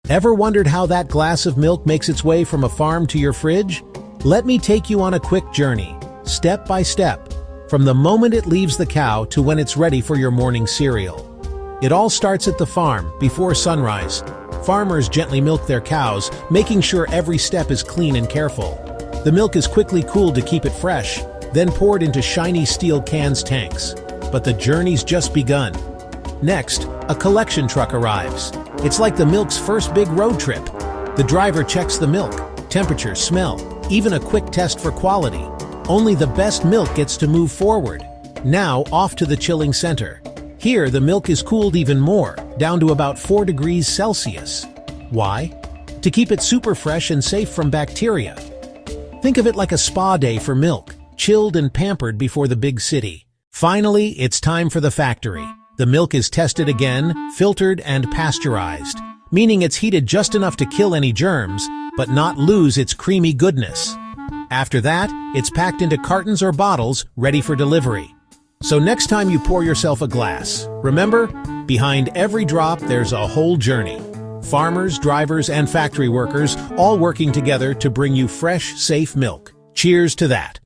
Ever wondered how that glass of milk makes its way from a farm to your fridge? Let me take you on a quick journey, step by step, from the moment it leaves the cow to when it's ready for your morning cereal. It all starts at the farm, before sunrise. Farmers gently milk their cows, making sure every step is clean and careful. The milk is quickly cooled to keep it fresh, then poured into shiny steel cans tanks. But the journey's just begun. Next, a collection truck arrives. It's like the milk's first big road trip. The driver checks the milk, temperature, smell, even a quick test for quality. Only the best milk gets to move forward. Now, off to the chilling center. Here, the milk is cooled even more, down to about 4 degrees Celsius. Why? To keep it super fresh and safe from bacteria. Think of it like a spa day for milk, chilled and pampered before the big city. Finally, it's time for the factory. The milk is tested again, filtered and pasteurized, meaning it's heated just enough to kill any germs, but not lose its creamy goodness. After that, it's packed into cartons or bottles, ready for delivery. So next time you pour yourself a glass, remember, behind every drop there's a whole journey. Farmers, drivers, and factory workers all working together to bring you fresh, safe milk. Cheers to that.